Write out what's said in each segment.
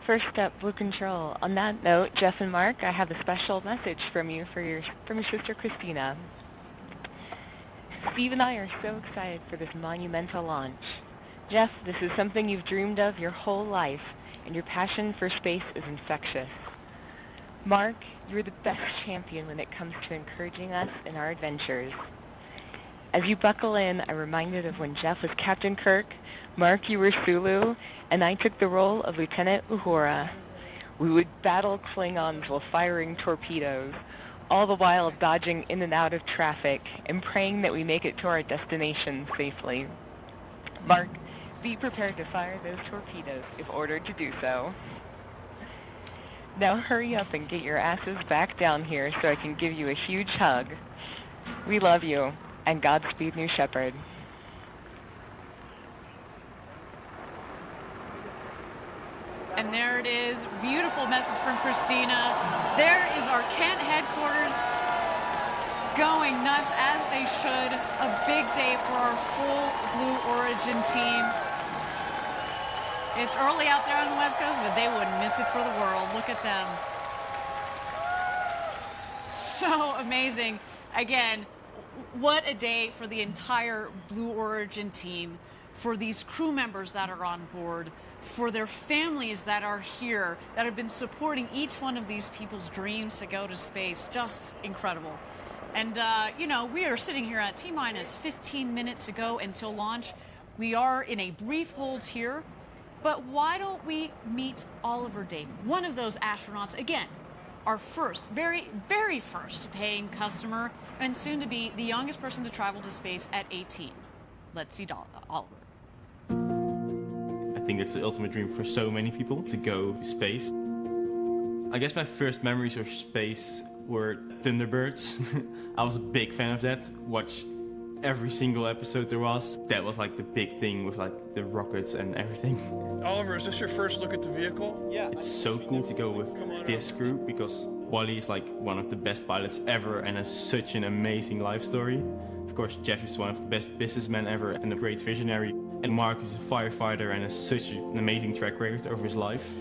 First up, Blue Control. On that note, Jeff and Mark, I have a special message from you from your sister Christina. Steve and I are so excited for this monumental launch. Jeff, this is something you've dreamed of your whole life, and your passion for space is infectious. Mark, you're the best champion when it comes to encouraging us in our adventures. As you buckle in, I'm reminded of when Jeff was Captain Kirk, Mark, you were Sulu, and I took the role of Lieutenant Uhura. We would battle Klingons while firing torpedoes, all the while dodging in and out of traffic and praying that we make it to our destination safely. Mark, be prepared to fire those torpedoes if ordered to do so. Now hurry up and get your asses back down here so I can give you a huge hug. We love you, and Godspeed, New Shepard. And there it is, beautiful message from Christina. There is our Kent headquarters going nuts as they should. A big day for our full Blue Origin team. It's early out there on the West Coast, but they wouldn't miss it for the world. Look at them. So amazing. Again, what a day for the entire Blue Origin team, for these crew members that are on board, for their families that are here, that have been supporting each one of these people's dreams to go to space. Just incredible. And, you know, we are sitting here at T-minus 15 minutes to go until launch. We are in a brief hold here, but why don't we meet Oliver Damon, one of those astronauts, again, our first, very, very first paying customer, and soon to be the youngest person to travel to space at 18. Let's see Oliver. I think it's the ultimate dream for so many people to go to space. I guess my first memories of space were Thunderbirds. I was a big fan of that. Watched every single episode there was. That was like the big thing with like the rockets and everything. Oliver, is this your first look at the vehicle? Yeah. It's so cool to go with this group because Wally is like one of the best pilots ever and has such an amazing life story. Of course, Jeff is one of the best businessmen ever and a great visionary. And Mark is a firefighter and has such an amazing track record over his life.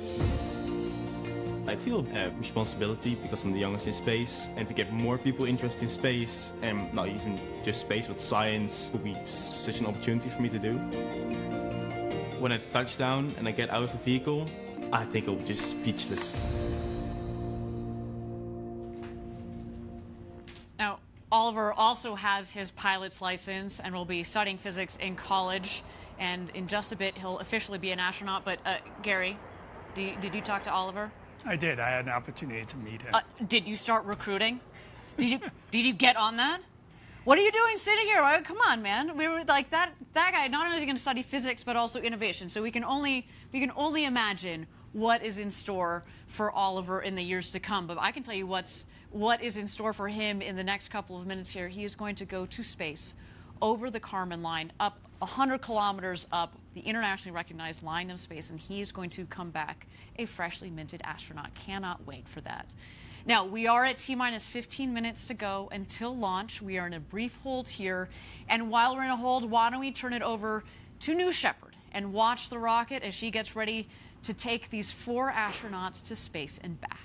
I feel responsibility because I'm the youngest in space, and to get more people interested in space, and not even just space, but science, would be such an opportunity for me to do. When I touch down and I get out of the vehicle, I think I'll be just speechless. Now, Oliver also has his pilot's license and will be studying physics in college, and in just a bit he'll officially be an astronaut. But Gary, did you talk to Oliver? I did. I had an opportunity to meet him. Did you start recruiting? Did you get on that? What are you doing sitting here? Come on, man. We were like that guy. Not only is he going to study physics, but also innovation. So we can only imagine what is in store for Oliver in the years to come. But I can tell you what is in store for him in the next couple of minutes here. He is going to go to space over the Kármán line, up 100 kilometers up the internationally recognized line of space, and he's going to come back a freshly minted astronaut. Cannot wait for that. Now, we are at T-minus 15 minutes to go until launch. We are in a brief hold here, and while we're in a hold, why don't we turn it over to New Shepard and watch the rocket as she gets ready to take these 4 astronauts to space and back.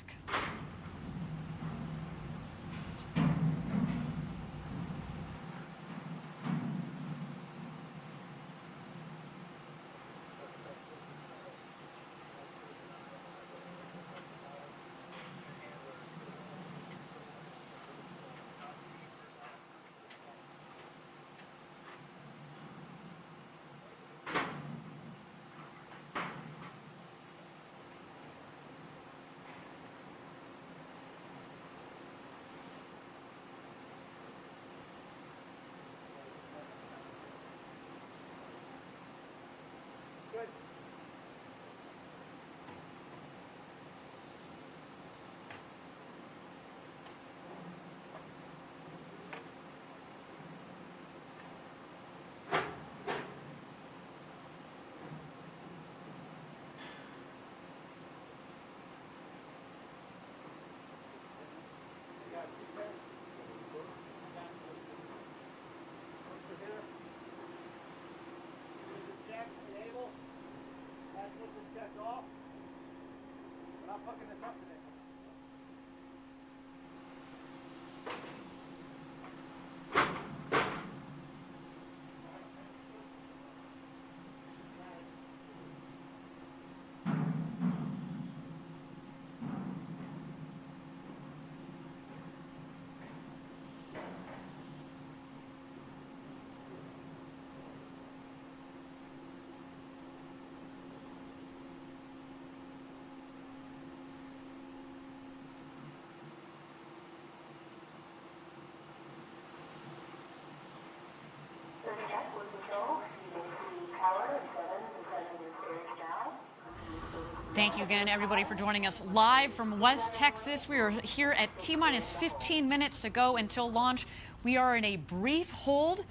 Thank you again, everybody, for joining us live from West Texas. We are here at T-minus 15 minutes to go until launch. We are in a brief hold.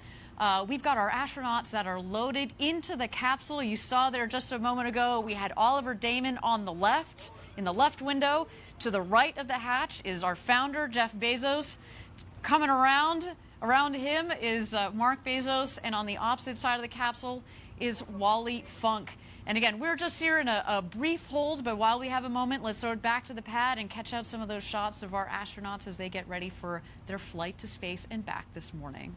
We've got our astronauts that are loaded into the capsule. You saw there just a moment ago, we had Oliver Damon on the left, in the left window. To the right of the hatch is our founder, Jeff Bezos. Coming around him is Mark Bezos, and on the opposite side of the capsule is Wally Funk. And again, we're just here in a brief hold, but while we have a moment, let's throw it back to the pad and catch out some of those shots of our astronauts as they get ready for their flight to space and back this morning.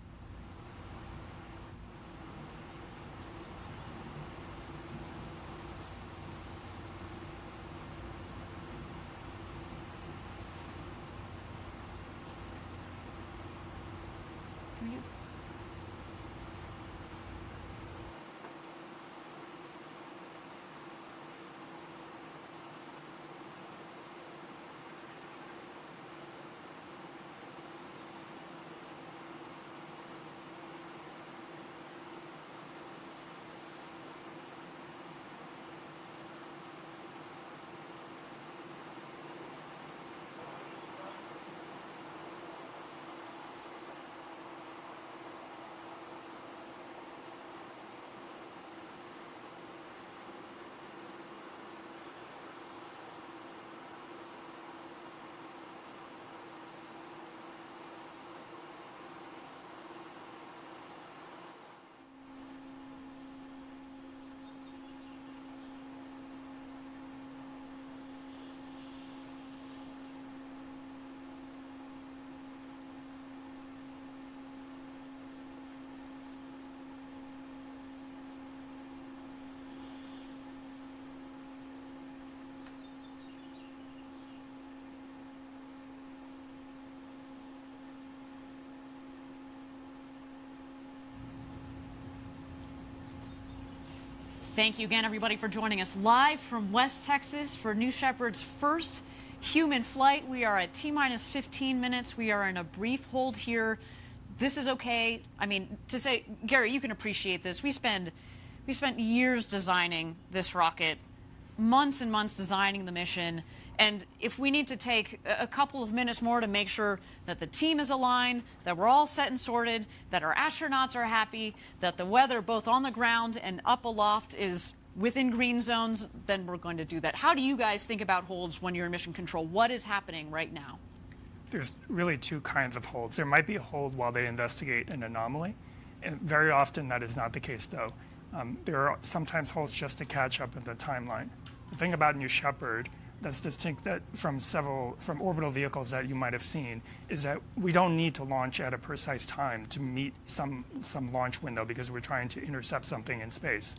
Thank you again, everybody, for joining us live from West Texas for New Shepard's first human flight. We are at T-minus 15 minutes. We are in a brief hold here. This is okay. I mean, to say, Gary, you can appreciate this. We spent years designing this rocket, months and months designing the mission. And if we need to take a couple of minutes more to make sure that the team is aligned, that we're all set and sorted, that our astronauts are happy, that the weather both on the ground and up aloft is within green zones, then we're going to do that. How do you guys think about holds when you're in mission control? What is happening right now? There's really two kinds of holds. There might be a hold while they investigate an anomaly, and very often that is not the case, though. There are sometimes holds just to catch up in the timeline. The thing about New Shepard that's distinct from orbital vehicles that you might have seen is that we don't need to launch at a precise time to meet some launch window because we're trying to intercept something in space.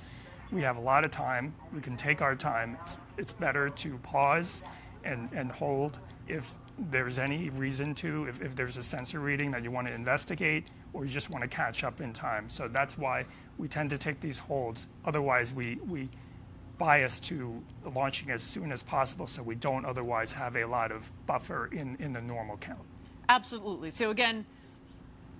We have a lot of time. We can take our time. It's better to pause and hold if there's any reason to, if there's a sensor reading that you want to investigate or you just want to catch up in time. So that's why we tend to take these holds. Otherwise, we bias to launching as soon as possible so we don't otherwise have a lot of buffer in the normal count. Absolutely. So again,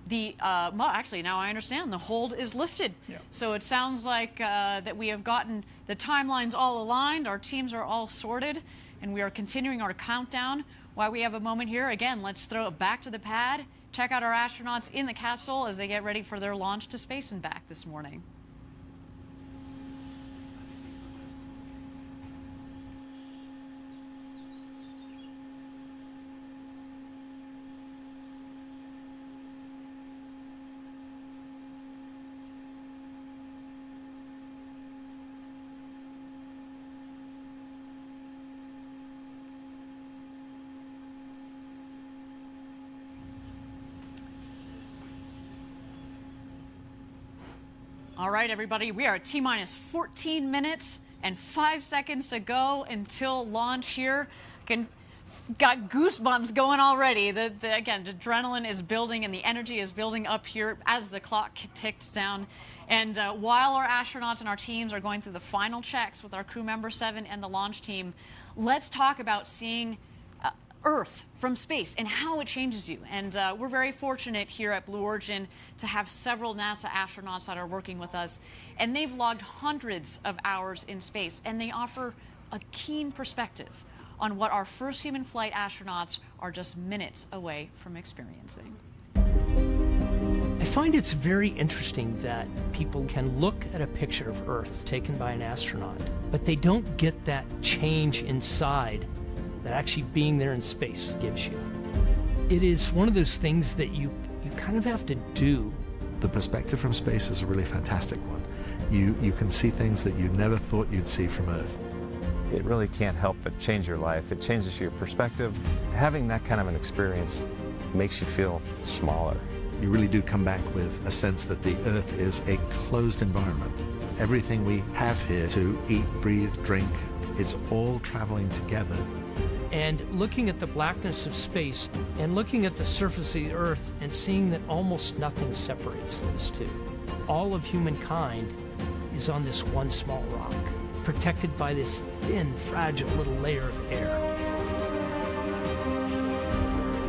well, actually, now I understand. The hold is lifted. Yeah. So it sounds like that we have gotten the timelines all aligned, our teams are all sorted, and we are continuing our countdown. While we have a moment here, again, let's throw it back to the pad, check out our astronauts in the capsule as they get ready for their launch to space and back this morning. All right, everybody, we are at T-minus 14 minutes and 5 seconds to go until launch here. Got goosebumps going already. Again, the adrenaline is building and the energy is building up here as the clock ticked down. And while our astronauts and our teams are going through the final checks with our crew member 7 and the launch team, let's talk about seeing Earth from space and how it changes you. And we're very fortunate here at Blue Origin to have several NASA astronauts that are working with us. And they've logged hundreds of hours in space, and they offer a keen perspective on what our first human flight astronauts are just minutes away from experiencing. I find it's very interesting that people can look at a picture of Earth taken by an astronaut, but they don't get that change inside that actually being there in space gives you. It is one of those things that you kind of have to do. The perspective from space is a really fantastic one. You can see things that you never thought you'd see from Earth. It really can't help but change your life. It changes your perspective. Having that kind of an experience makes you feel smaller. You really do come back with a sense that the Earth is a closed environment. Everything we have here to eat, breathe, drink, it's all traveling together. And looking at the blackness of space and looking at the surface of the Earth and seeing that almost nothing separates those two. All of humankind is on this one small rock, protected by this thin, fragile little layer of air.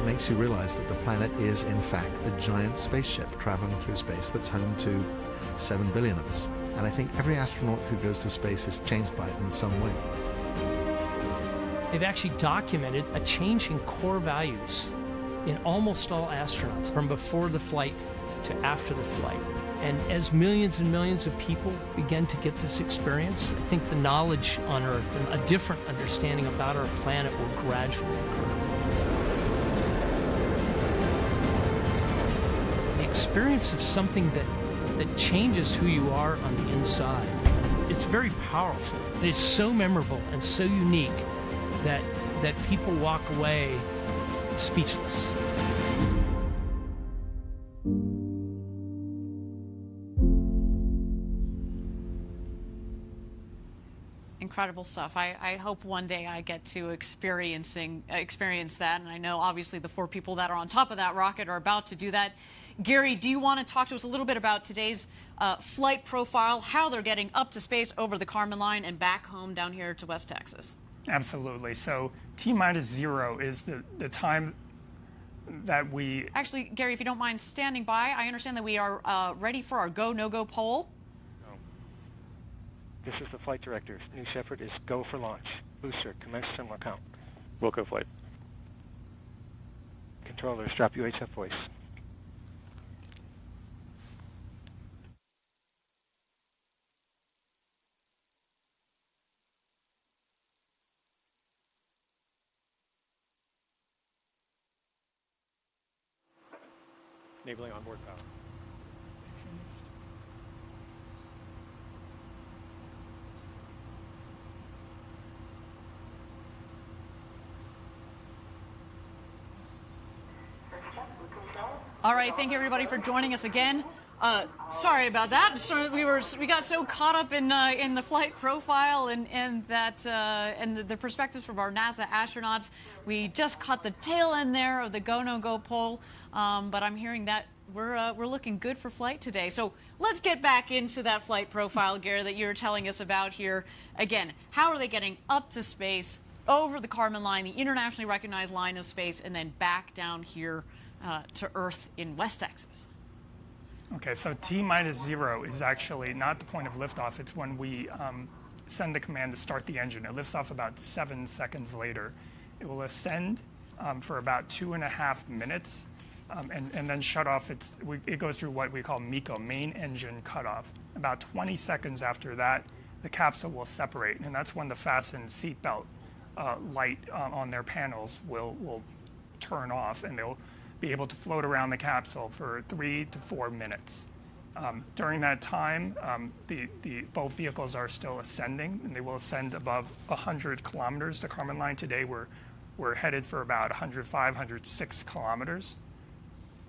It makes you realize that the planet is, in fact, a giant spaceship traveling through space that's home to 7 billion of us. And I think every astronaut who goes to space is changed by it in some way. They've actually documented a change in core values in almost all astronauts from before the flight to after the flight. And as millions and millions of people begin to get this experience, I think the knowledge on Earth and a different understanding about our planet will gradually occur. The experience of something that changes who you are on the inside. It's very powerful. It's so memorable and so unique that people walk away speechless. Incredible stuff. I hope one day I get to experience that, and I know obviously the 4 people that are on top of that rocket are about to do that. Gary, do you want to talk to us a little bit about today's flight profile, how they're getting up to space over the Kármán line and back home down here to West Texas? Absolutely. So T-0 is the time that we... Actually, Gary, if you don't mind standing by, I understand that we are ready for our go, no-go poll. This is the flight director. New Shepard is go for launch. Booster, commence similar count. Wilco flight. Controllers, drop UHF voice. Enabling onboard power. All right, thank you everybody for joining us again. Sorry about that. So we got so caught up in the flight profile and the perspectives from our NASA astronauts. We just caught the tail end there of the go no go poll. But I'm hearing that we're looking good for flight today. So let's get back into that flight profile, Gary, that you were telling us about here. Again, how are they getting up to space, over the Kármán line, the internationally recognized line of space, and then back down here to Earth in West Texas? Okay, so T-0 is actually not the point of liftoff. It's when we send the command to start the engine. It lifts off about 7 seconds later. It will ascend for about 2.5 minutes and then shut off. It goes through what we call MECO, main engine cutoff. About 20 seconds after that, the capsule will separate, and that's when the fastened seatbelt light on their panels will turn off, and they'll be able to float around the capsule for 3 to 4 minutes. During that time, both vehicles are still ascending, and they will ascend above 100 kilometers. The Kármán line today, we're headed for about 105, 106 kilometers,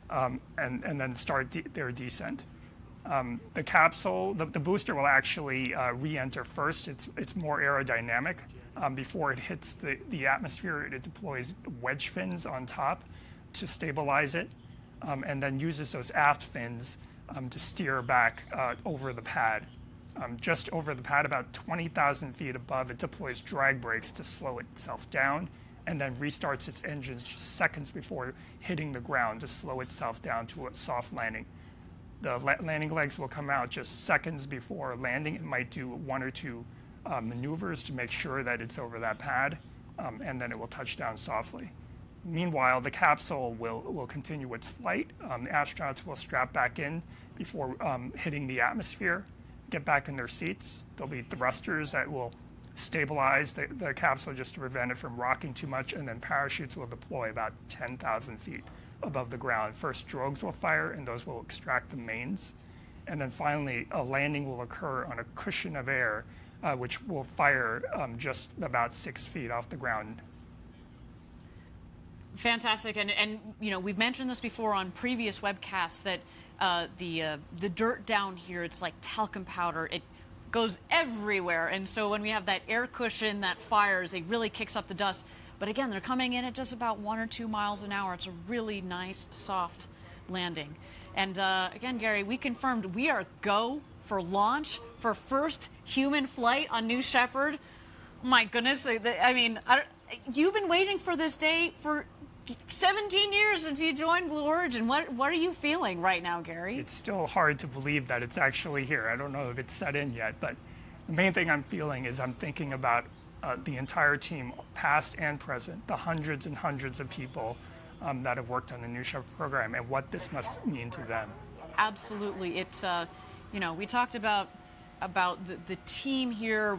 and then start their descent. The capsule, the booster will actually re-enter first. It's more aerodynamic. Before it hits the atmosphere, it deploys wedge fins on top to stabilize it, and then uses those aft fins to steer back over the pad. Just over the pad, about 20,000 feet above, it deploys drag brakes to slow itself down, and then restarts its engines just seconds before hitting the ground to slow itself down to a soft landing. The landing legs will come out just seconds before landing. It might do one or two maneuvers to make sure that it's over that pad, and then it will touch down softly. Meanwhile, the capsule will continue its flight. The astronauts will strap back in before hitting the atmosphere, get back in their seats. There'll be thrusters that will stabilize the capsule just to prevent it from rocking too much, and then parachutes will deploy about 10,000 feet above the ground. First, drogues will fire, and those will extract the mains. And then finally, a landing will occur on a cushion of air, which will fire just about 6 feet off the ground. Fantastic, and you know, we've mentioned this before on previous webcasts that the dirt down here, it's like talcum powder. It goes everywhere, and so when we have that air cushion that fires, it really kicks up the dust. But again, they're coming in at just about 1 or 2 miles an hour. It's a really nice, soft landing. And again, Gary, we confirmed we are go for launch for first human flight on New Shepard. My goodness, I mean, you've been waiting for this day for 17 years since you joined Blue Origin. What are you feeling right now, Gary? It's still hard to believe that it's actually here. I don't know if it's set in yet, but the main thing I'm feeling is I'm thinking about the entire team, past and present, the hundreds and hundreds of people that have worked on the New Shepard program, and what this must mean to them. Absolutely. It's, you know, we talked about the team here.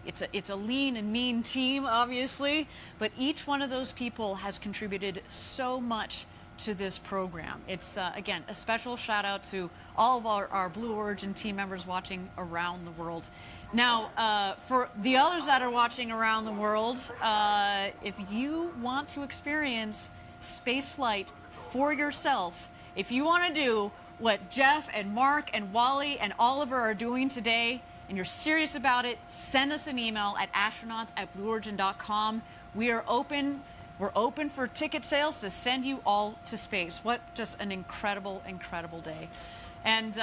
It's a lean and mean team, obviously, but each one of those people has contributed so much to this program. It's, again, a special shout out to all of our Blue Origin team members watching around the world. Now, for the others that are watching around the world, if you want to experience space flight for yourself, if you want to do what Jeff and Mark and Wally and Oliver are doing today, and you're serious about it, send us an email at astronauts@blueorigin.com. We're open for ticket sales to send you all to space. What just an incredible, incredible day. And,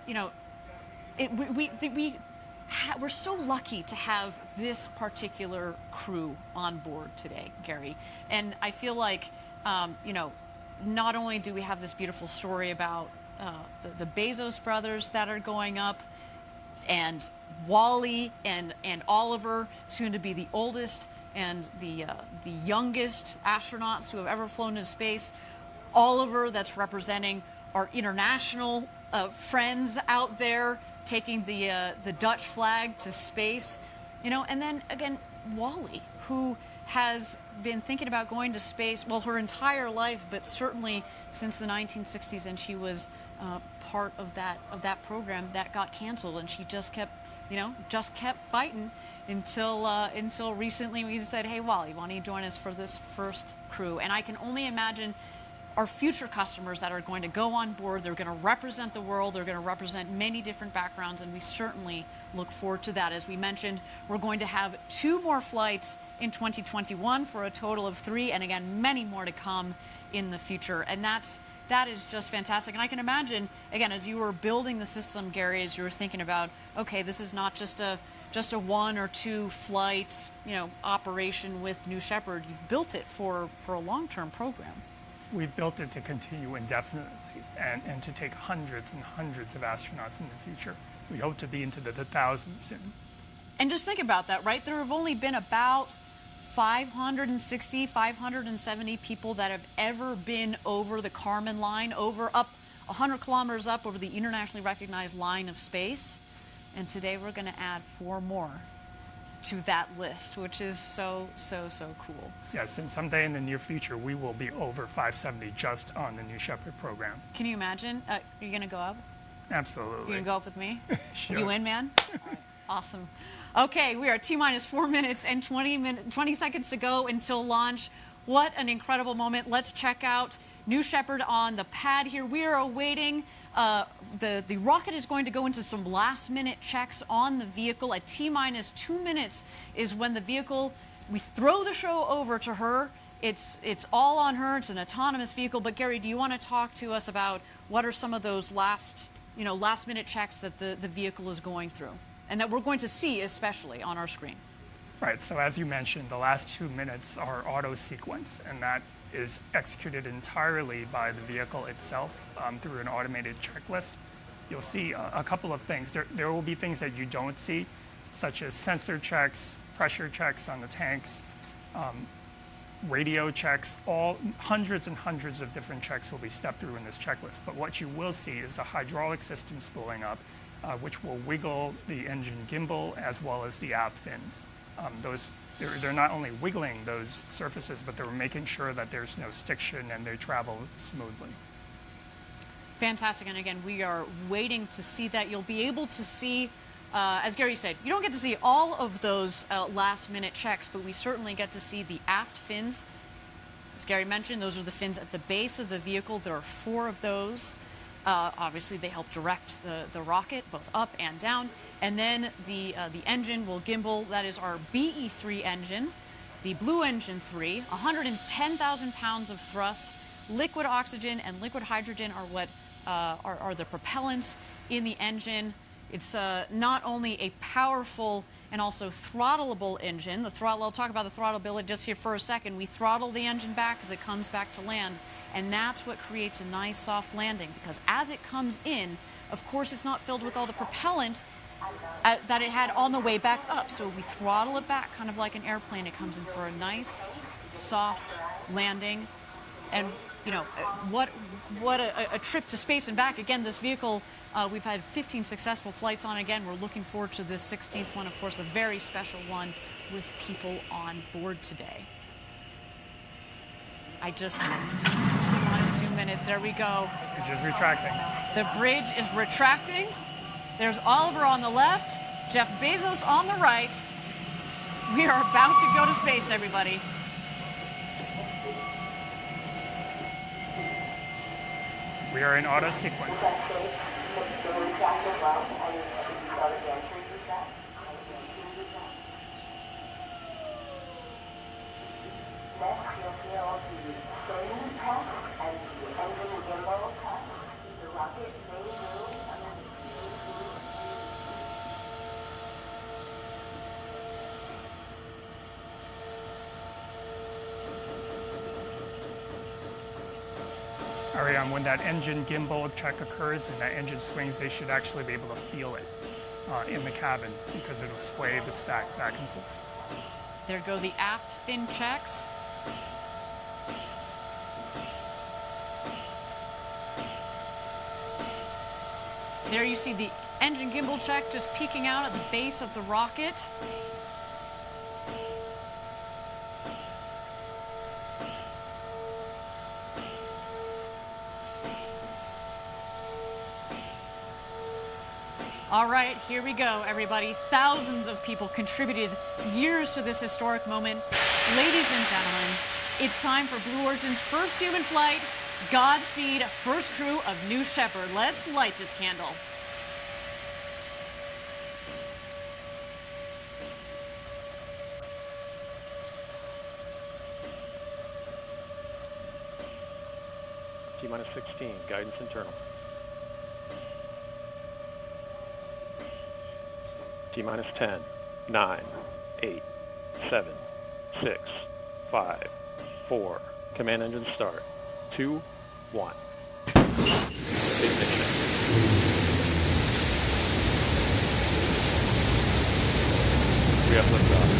you know, we're so lucky to have this particular crew on board today, Gary. And I feel like, you know, not only do we have this beautiful story about the Bezos brothers that are going up, and Wally and Oliver, soon to be the oldest and the youngest astronauts who have ever flown into space. Oliver, that's representing our international friends out there, taking the Dutch flag to space, you know, and then again, Wally, who has been thinking about going to space, well, her entire life, but certainly since the 1960s, and she was part of that program that got canceled, and she just kept fighting until recently we said, hey, Wally, why don't you join us for this first crew? And I can only imagine our future customers that are going to go on board. They're going to represent the world. They're going to represent many different backgrounds, and we certainly look forward to that. As we mentioned, we're going to have 2 more flights in 2021 for a total of 3, and again, many more to come in the future. And that is just fantastic. And I can imagine, again, as you were building the system, Gary, as you were thinking about, okay, this is not just a 1 or 2 flight, you know, operation with New Shepard. You've built it for a long-term program. We've built it to continue indefinitely and to take hundreds and hundreds of astronauts in the future. We hope to be into the thousands soon. And just think about that, right? There have only been about 560, 570 people that have ever been over the Kármán line, up 100 kilometers up over the internationally recognized line of space. And today we're going to add 4 more to that list, which is so cool. Yes, and someday in the near future, we will be over 570 just on the New Shepard program. Can you imagine? Are you going to go up? Absolutely. You going to go up with me? Sure. You in, man? All right. Awesome. Okay, we are T-minus 4 minutes and 20 seconds to go until launch. What an incredible moment. Let's check out New Shepard on the pad here. We are awaiting the rocket is going to go into some last-minute checks on the vehicle. At T-minus 2 minutes is when the vehicle, we throw the show over to her. It's all on her. It's an autonomous vehicle. But Gary, do you want to talk to us about what are some of those last-minute checks that the vehicle is going through, and that we're going to see especially on our screen? Right. So as you mentioned, the last 2 minutes are auto sequence, and that is executed entirely by the vehicle itself through an automated checklist. You'll see a couple of things. There will be things that you don't see, such as sensor checks, pressure checks on the tanks, radio checks. All hundreds and hundreds of different checks will be stepped through in this checklist. But what you will see is the hydraulic system spooling up, which will wiggle the engine gimbal as well as the aft fins. They're not only wiggling those surfaces, but they're making sure that there's no stiction and they travel smoothly. Fantastic. And again, we are waiting to see that. You'll be able to see, as Gary said, you don't get to see all of those last-minute checks, but we certainly get to see the aft fins. As Gary mentioned, those are the fins at the base of the vehicle. There are 4 of those. Obviously, they help direct the rocket both up and down. And then the engine will gimbal. That is our BE3 engine, the Blue Engine 3, 110,000 pounds of thrust. Liquid oxygen and liquid hydrogen are what are the propellants in the engine. It's not only a powerful and also throttleable engine. The throttle, I'll talk about the throttleability just here for a second. We throttle the engine back as it comes back to land, and that's what creates a nice soft landing, because as it comes in, of course, it's not filled with all the propellant that it had on the way back up. So if we throttle it back, kind of like an airplane, it comes in for a nice, soft landing. And, you know, what a trip to space and back. Again, this vehicle, we've had 15 successful flights on. Again, we're looking forward to this 16th one, of course, a very special one with people on board today. T-minus 2 minutes, there we go. Bridge is retracting. The bridge is retracting. There's Oliver on the left, Jeff Bezos on the right. We are about to go to space, everybody. We are in auto sequence. Ariane, when that engine gimbal check occurs and that engine swings, they should actually be able to feel it in the cabin, because it'll sway the stack back and forth. There go the aft fin checks. There you see the engine gimbal check just peeking out at the base of the rocket. All right, here we go, everybody. Thousands of people contributed years to this historic moment. Ladies and gentlemen, it's time for Blue Origin's first human flight. Godspeed, first crew of New Shepard. Let's light this candle. T-minus 16, guidance internal. T-minus 10, 9, 8, 7, 6, 5, 4. Command engine start. 2, 1. Ignition. We have liftoff.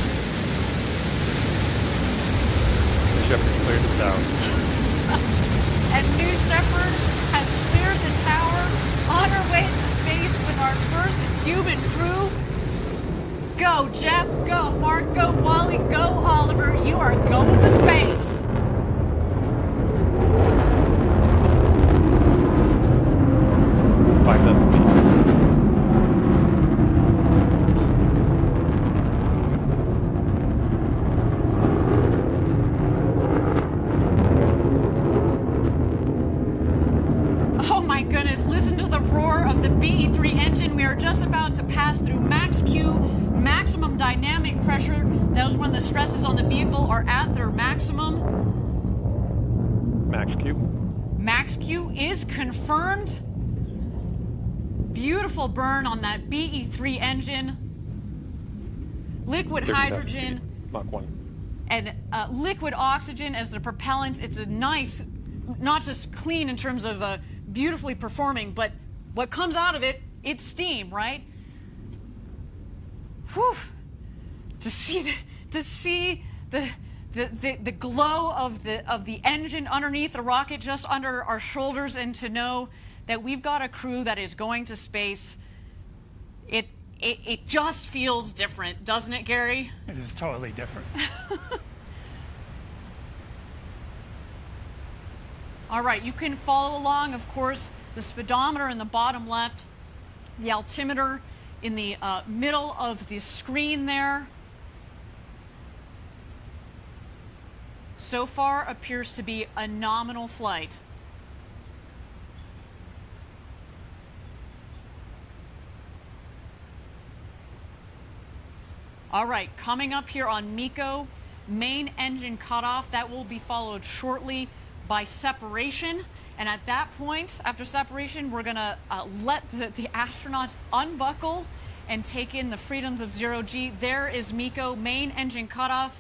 Shepard cleared the tower. And New Shepard has cleared the tower on her way to space with our first human crew. Go, Jeff. Go, Mark. Go, Wally. Go, Oliver. You are going to space. Oh my goodness, listen to the dynamic pressure. That was when the stresses on the vehicle are at their maximum. Max Q. Max Q is confirmed. Beautiful burn on that BE3 engine. Liquid hydrogen Mach 1. and liquid oxygen as the propellants. It's a nice, not just clean in terms of beautifully performing, but what comes out of it, it's steam, right? Whew. To see the glow of the engine underneath the rocket, just under our shoulders, and to know that we've got a crew that is going to space, it just feels different, doesn't it, Gary? It is totally different. All right, you can follow along, of course, the speedometer in the bottom left, the altimeter in the middle of the screen there. So far appears to be a nominal flight. All right, coming up here on MECO, main engine cutoff. That will be followed shortly by separation. And at that point, after separation, we're going to let the astronauts unbuckle and take in the freedoms of zero G. There is MECO, main engine cutoff.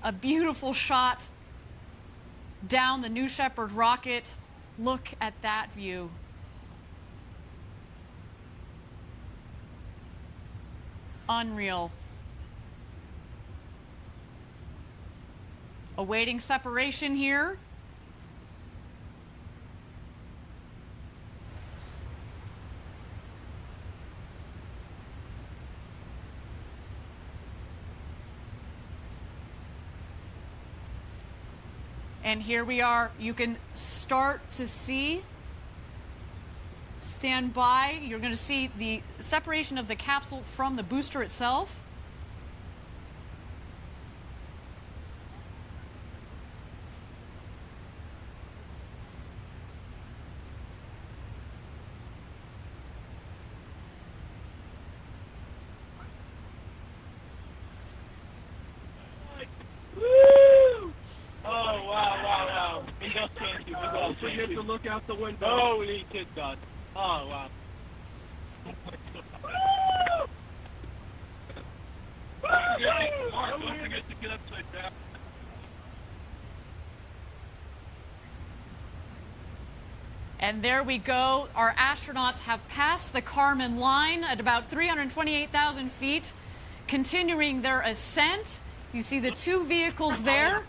A beautiful shot down the New Shepard rocket. Look at that view. Unreal. Awaiting separation here. And here we are. You can start to see, stand by. You're going to see the separation of the capsule from the booster itself. To look out the window. Holy kid God. Oh, wow. Don't forget to get upside down. And there we go. Our astronauts have passed the Kármán line at about 328,000 feet, continuing their ascent. You see the two vehicles there.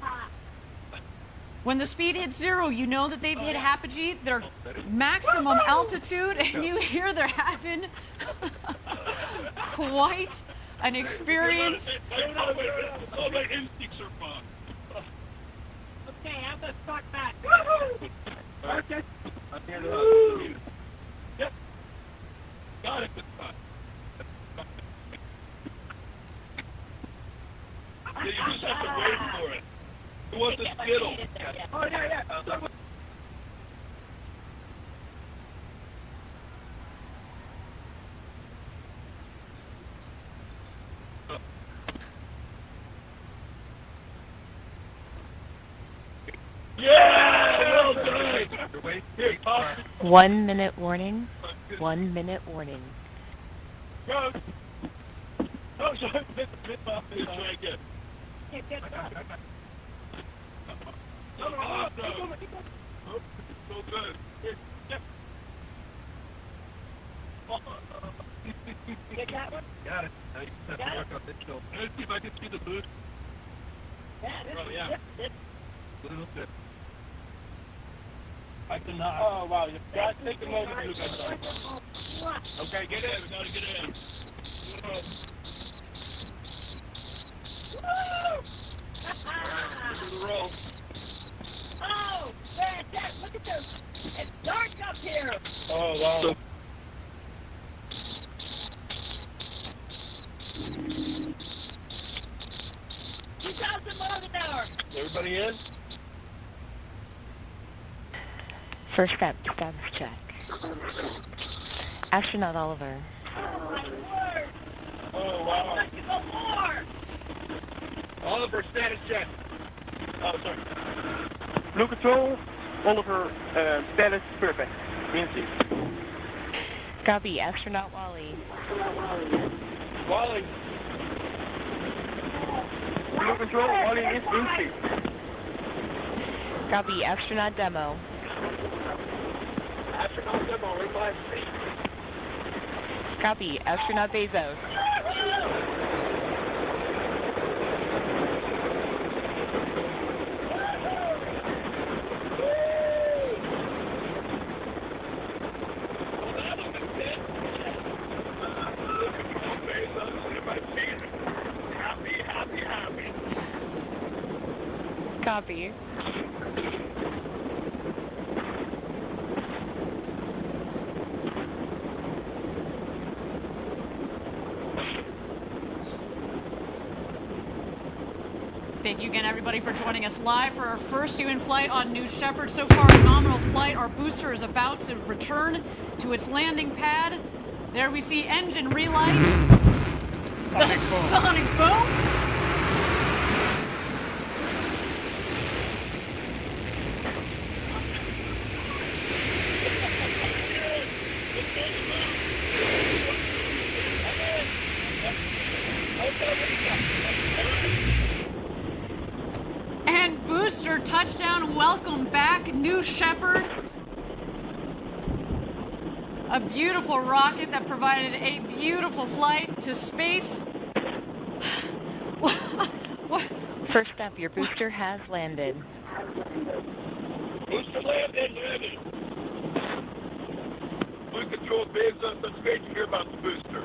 When the speed hits zero, you know that they've hit apogee, their maximum altitude, and you hear they're having quite an experience. All my instincts are fine. Okay, I'm going to start back. Okay. Yep. Got it this time. Yeah, you just have to wait for it. Who wants a Skittle? Oh, yeah. Yeah! Well done! 1 minute warning. 1 minute warning. Go! Oh, sorry. Let's try again. Oh, so good. Get that one? Got it. Let's see if I can see the boost. Yeah. Little bit. I cannot. Oh, wow. You got to take a moment to look at that. Okay, get in. We got to get in. This is the roll. Oh, fantastic. Look at this. It's dark up here. Oh, wow. 2,000 miles an hour. Everybody in? First step, status check. Astronaut Oliver. Oh, my word. Oh, wow. Let's go more. Oliver, status check. Oh, sorry. Blue Control, Oliver, status perfect. Insiste. Copy, astronaut Wally. Wally. Blue Control, Wally is insiste. Copy, astronaut demo. Astronaut demo, reply. Copy, astronaut Bezos. Copy. Thank you again, everybody, for joining us live for our first human flight on New Shepard. So far, a nominal flight. Our booster is about to return to its landing pad. There we see engine relight. The sonic boom. And booster touchdown, welcome back, New Shepard. A beautiful rocket that provided a beautiful flight to space. First up, your booster has landed. Booster landed. Blue Control, Bezos, that's great to hear about the booster.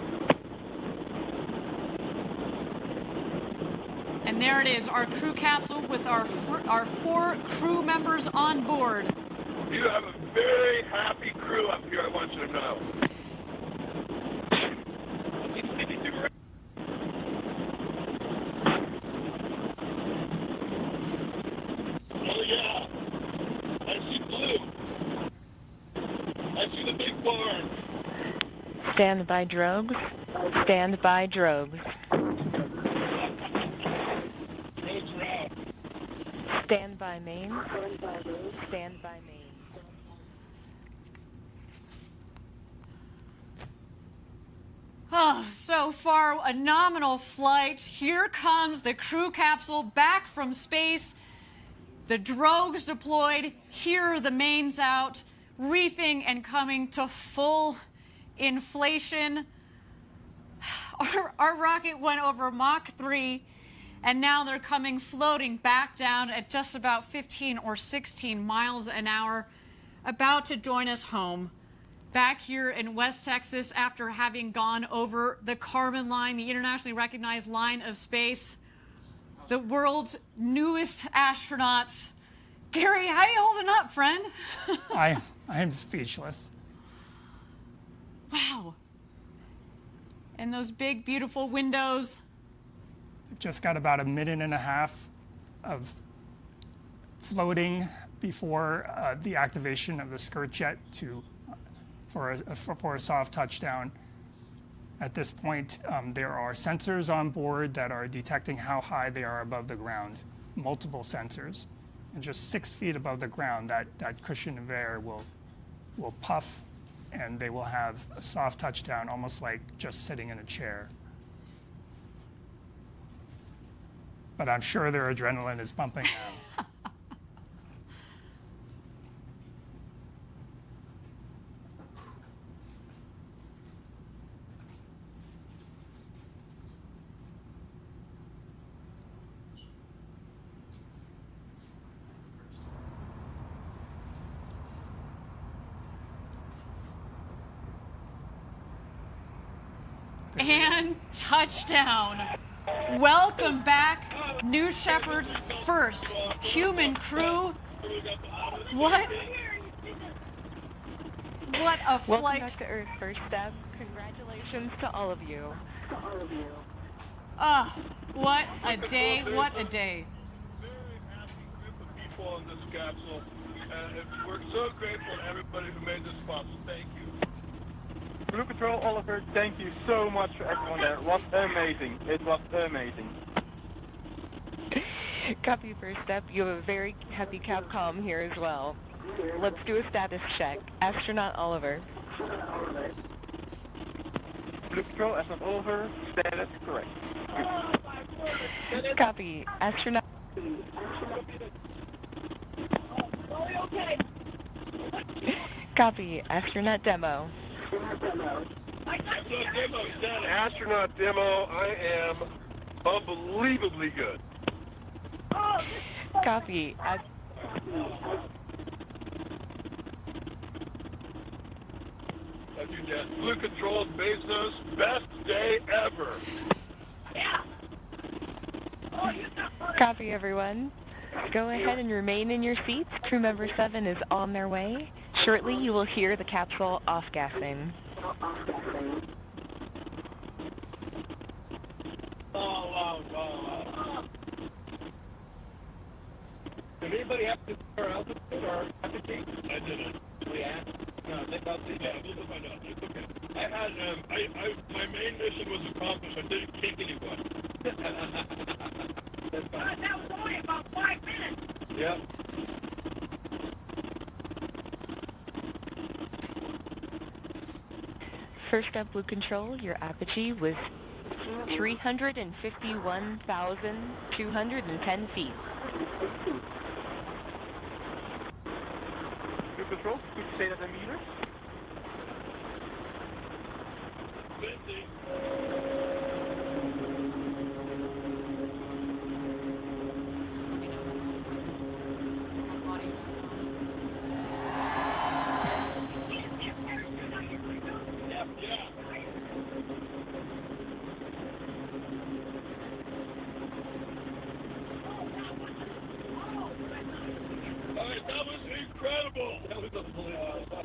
And there it is, our crew capsule with our 4 crew members on board. You have a very happy crew up here, I want you to know. Oh yeah, I see blue. I see the big barn. Stand by drogues. Stand by drogues. Stand by main. Stand by main. Oh, so far, a nominal flight. Here comes the crew capsule back from space. The drogues deployed. Here are the mains out, reefing and coming to full inflation. Our rocket went over Mach 3, and now they're coming floating back down at just about 15 or 16 miles an hour, about to join us home. Back here in West Texas after having gone over the Kármán line, the internationally recognized line of space. The world's newest astronauts. Gary, how you holding up, friend? I am speechless. Wow. And those big, beautiful windows. We've just got about a minute and a half of floating before the activation of the skirt jet for a soft touchdown. At this point, there are sensors on board that are detecting how high they are above the ground, multiple sensors. And just 6 feet above the ground, that cushion of air will puff, and they will have a soft touchdown, almost like just sitting in a chair. But I'm sure their adrenaline is pumping now. And touchdown. Welcome back, New Shepard's first human crew. What a flight. Welcome back to Earth, first step. Congratulations to all of you. Ah, what a day, what a day. Very happy group of people on this capsule. And we're so grateful to everybody who made this possible. Thank you. Blue Control, Oliver, thank you so much for everyone there. It was amazing. It was amazing. Copy first step. You have a very happy Capcom here as well. Let's do a status check. Astronaut Oliver. Blue Control, astronaut Oliver, status correct. Copy. Astronaut. Copy. Astronaut Demo. Astronaut Demo, I am unbelievably good. Copy. Blue Control, Bezos, best day ever. Copy, everyone. Go ahead and remain in your seats. Crew member 7 is on their way. Shortly, you will hear the capsule off-gassing. Did anybody have to our altitude or altitude? I didn't. We asked. No, they thought they did. We'll find out. It's okay. I had, my main mission was accomplished. I didn't kick anyone. That's fine. That was only about 5 minutes. Yep. First up, Blue Control, your apogee was 351,210 feet. Blue Control, could you say that in meters? 50.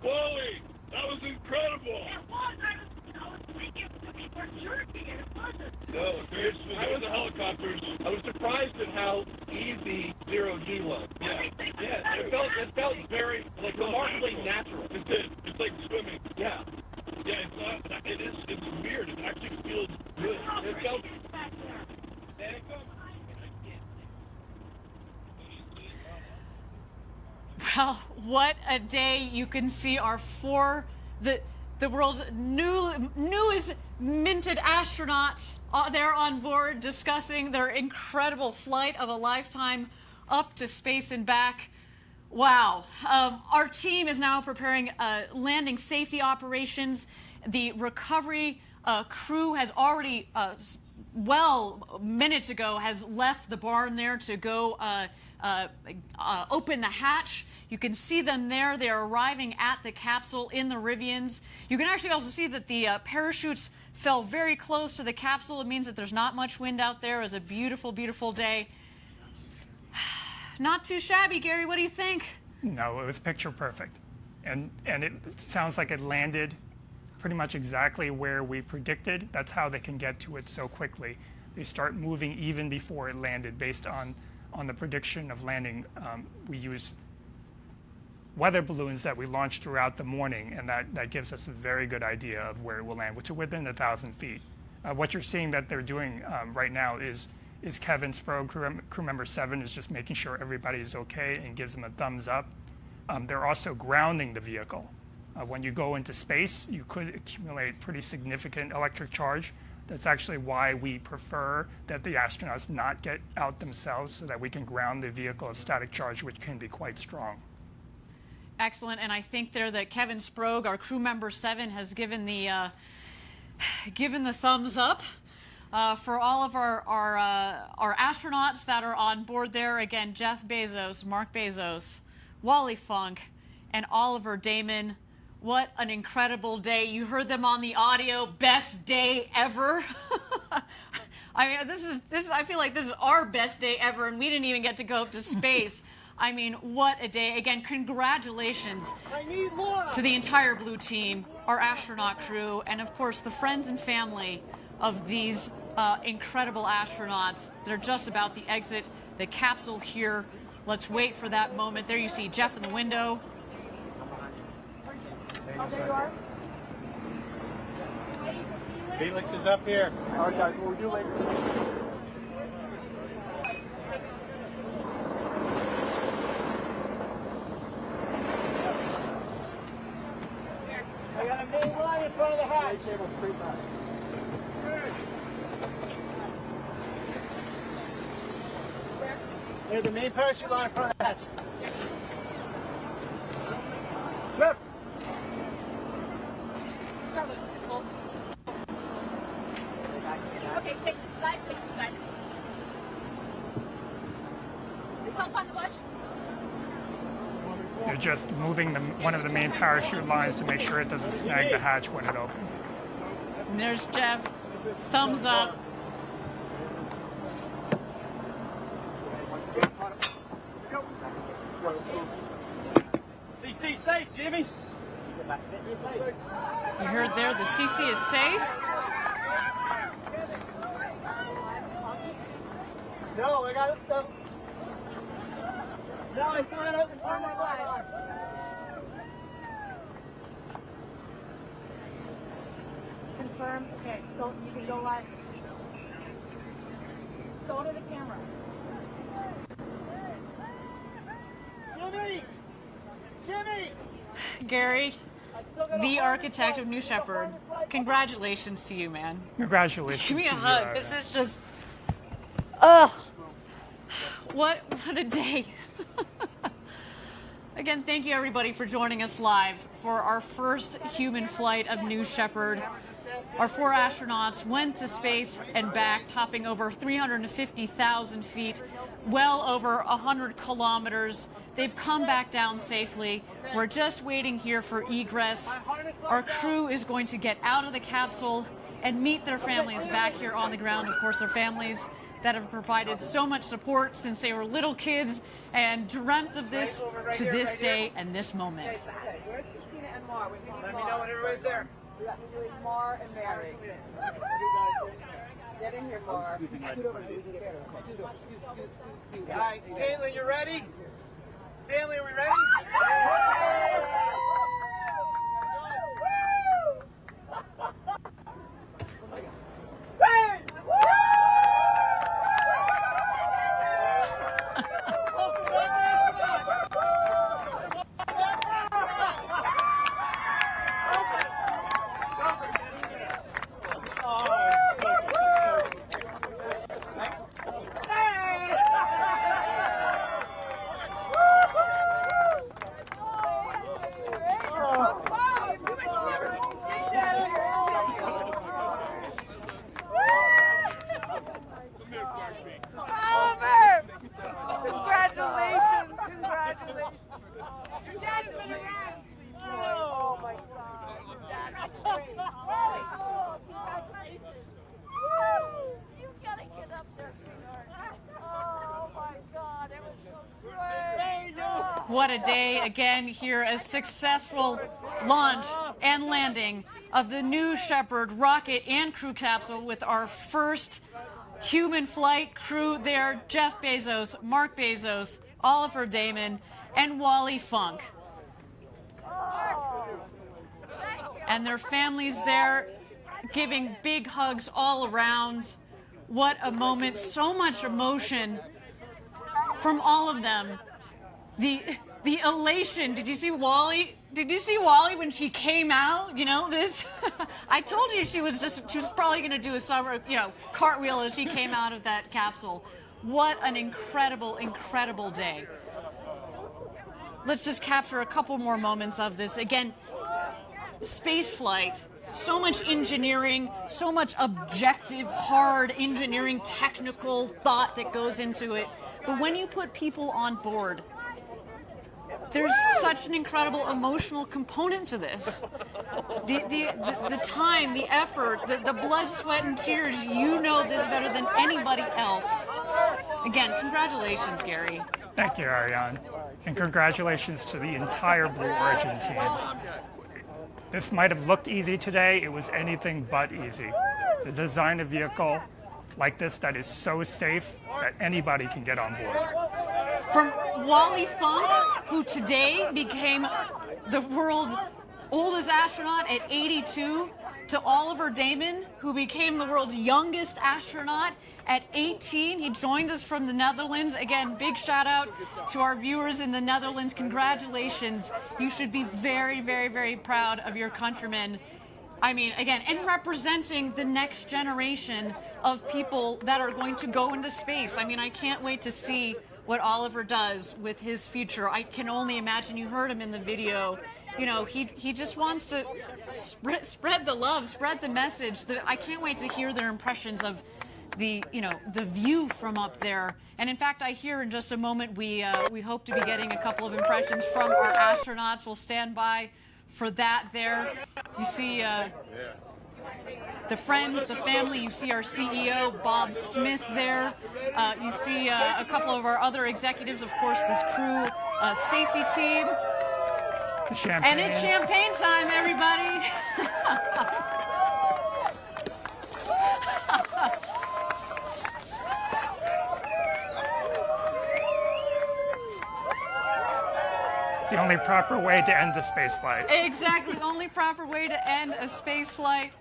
Wally, that was incredible. It was. I was thinking we were jerking and it wasn't. No, seriously, I was the helicopters. I was surprised at how easy 0G was. Yeah, yeah. It felt very remarkably natural. It did. It's like swimming. Yeah. Yeah, it's not. It's weird. It actually feels good. It felt. There it goes. Well, what a day. You can see our the world's newest minted astronauts there on board discussing their incredible flight of a lifetime up to space and back. Wow. Our team is now preparing landing safety operations. The recovery crew has already, minutes ago, has left the barn there to go open the hatch. You can see them there. They are arriving at the capsule in the Rivians. You can actually also see that the parachutes fell very close to the capsule. It means that there's not much wind out there. It was a beautiful, beautiful day. Not too shabby, Gary. What do you think? No, it was picture perfect. And it sounds like it landed pretty much exactly where we predicted. That's how they can get to it so quickly. They start moving even before it landed based on the prediction of landing. We used weather balloons that we launched throughout the morning, and that gives us a very good idea of where it will land, which is within 1,000 feet. What you're seeing that they're doing right now is Kevin Sprague, crew member 7, is just making sure everybody is okay and gives them a thumbs up. They're also grounding the vehicle. When you go into space, you could accumulate pretty significant electric charge. That's actually why we prefer that the astronauts not get out themselves, so that we can ground the vehicle at static charge, which can be quite strong. Excellent, and I think there that Kevin Sprague, our crew member 7, has given the thumbs up for all of our astronauts that are on board there. Again, Jeff Bezos, Mark Bezos, Wally Funk, and Oliver Damon. What an incredible day. You heard them on the audio. Best day ever. I mean, I feel like this is our best day ever, and we didn't even get to go up to space. I mean, what a day. Again, congratulations to the entire Blue team, our astronaut crew, and of course the friends and family of these incredible astronauts that are just about to exit the capsule here. Let's wait for that moment. There you see Jeff in the window. Oh, there you are. Felix is up here. All right, guys, what we'll do later. front of the hatch. Hey, the main parachute line in front of the hatch. Jeff. Okay, take the side, take the side. Help on the bush. You're just moving one of the main parachute lines to make sure it doesn't snag the hatch when it opens. And there's Jeff. Thumbs up. CC safe, Jimmy. You heard there, the CC is safe. No, I got it. No, I still got it open on the side. Confirm. Okay, go. You can go live. Go to the camera. Jimmy! Jimmy! Gary, the architect of New Shepard, congratulations to you, man. Congratulations. Give me a to you, hug. Ariane. This is just, ugh. What a day. Again, thank you everybody for joining us live for our first human flight of New Shepard. Our 4 astronauts went to space and back, topping over 350,000 feet, well over 100 kilometers. They've come back down safely. We're just waiting here for egress. Our crew is going to get out of the capsule and meet their families back here on the ground. Of course, their families that have provided so much support since they were little kids and dreamt of this to this day and this moment. Where's Christina and Mar? Let me know when everybody's there. We got Mar and Mary. Get in here, Mar. All right, Caitlin, you ready? Family, are we ready? What a day again here, a successful launch and landing of the New Shepard rocket and crew capsule with our first human flight crew there, Jeff Bezos, Mark Bezos, Oliver Damon, and Wally Funk. And their families there giving big hugs all around. What a moment, so much emotion from all of them. The elation. Did you see Wally? Did you see Wally when she came out? You know this. I told you she was probably going to do a summer, cartwheel as she came out of that capsule. What an incredible, incredible day. Let's just capture a couple more moments of this. Again, space flight. So much engineering, so much objective, hard engineering, technical thought that goes into it. But when you put people on board, there's such an incredible emotional component to this. The time, the effort, the blood, sweat, and tears, you know this better than anybody else. Again, congratulations, Gary. Thank you, Ariane. And congratulations to the entire Blue Origin team. This might have looked easy today. It was anything but easy. To design a vehicle like this that is so safe that anybody can get on board. From Wally Funk, who today became the world's oldest astronaut at 82, to Oliver Damon, who became the world's youngest astronaut at 18. He joins us from the Netherlands. Again, big shout out to our viewers in the Netherlands. Congratulations. You should be very, very, very proud of your countrymen. I mean, again, and representing the next generation of people that are going to go into space. I mean, I can't wait to see what Oliver does with his future. I can only imagine. You heard him in the video. You know, he just wants to spread the love, spread the message. I can't wait to hear their impressions of the view from up there. And in fact, I hear in just a moment we hope to be getting a couple of impressions from our astronauts. We'll stand by for that there. You see the friends, the family. You see our CEO, Bob Smith, there. You see a couple of our other executives, of course, this crew safety team. Champagne. And it's champagne time, everybody. It's the only proper way to end the space flight. Exactly, only proper way to end a space flight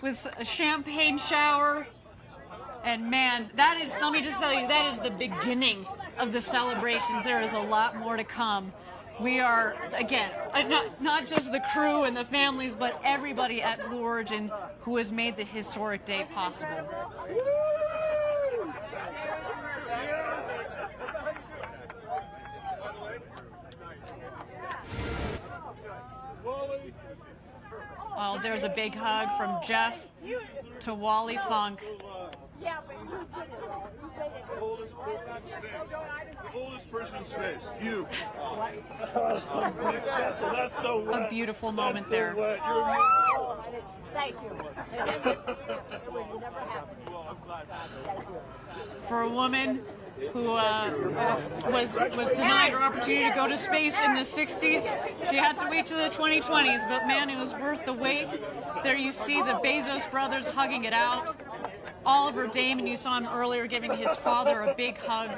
with a champagne shower. And man, that is, let me just tell you, that is the beginning of the celebrations. There is a lot more to come. We are, again, not just the crew and the families, but everybody at Blue Origin who has made the historic day possible. Well, there's a big hug from Jeff to Wally Funk. The oldest person in space, you. So that's so wet. A beautiful moment there. Thank you. For a woman who was denied her opportunity to go to space in the 60s, she had to wait to the 2020s, but man, it was worth the wait. There you see the Bezos brothers hugging it out. Oliver Damon, you saw him earlier giving his father a big hug.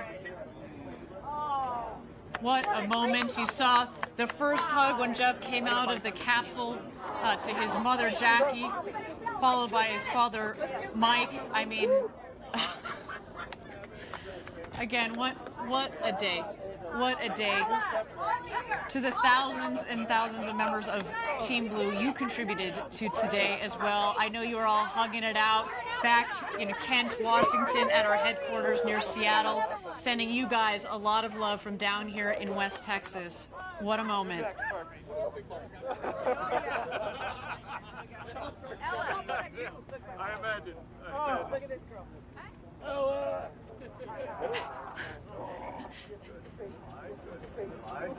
What a moment. You saw the first hug when Jeff came out of the capsule to his mother, Jackie, followed by his father, Mike. I mean, again, what a day. What a day. To the thousands and thousands of members of Team Blue, you contributed to today as well. I know you were all hugging it out back in Kent, Washington at our headquarters near Seattle, sending you guys a lot of love from down here in West Texas. What a moment. I imagine. Oh, look at this girl. Ella!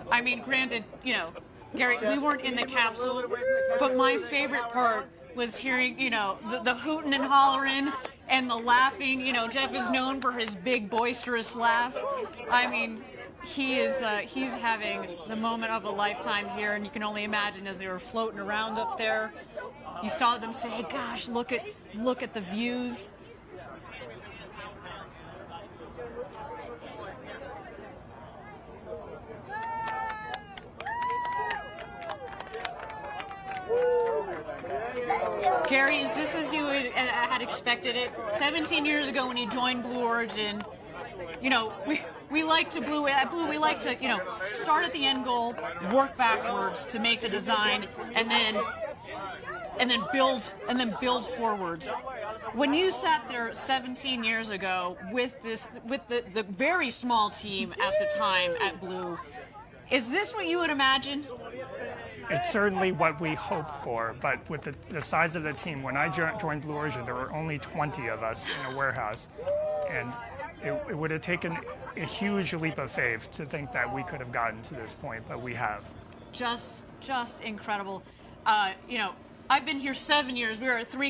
I mean, granted, you know, Gary, we weren't in the capsule, but my favorite part was hearing, you know, the hooting and hollering and the laughing. You know, Jeff is known for his big, boisterous laugh. I mean, he's having the moment of a lifetime here, and you can only imagine as they were floating around up there. You saw them say, hey, gosh, look at the views. Gary, is this as you had expected it? 17 years ago when you joined Blue Origin, you know, we like to at Blue, we like to, you know, start at the end goal, work backwards to make the design, and then build forwards. When you sat there 17 years ago with the very small team at the time at Blue, is this what you would imagine? It's certainly what we hoped for, but with the size of the team, when I joined Blue Origin, there were only 20 of us in a warehouse, and it would have taken a huge leap of faith to think that we could have gotten to this point, but we have. Just incredible. You know, I've been here 7 years. We were at 3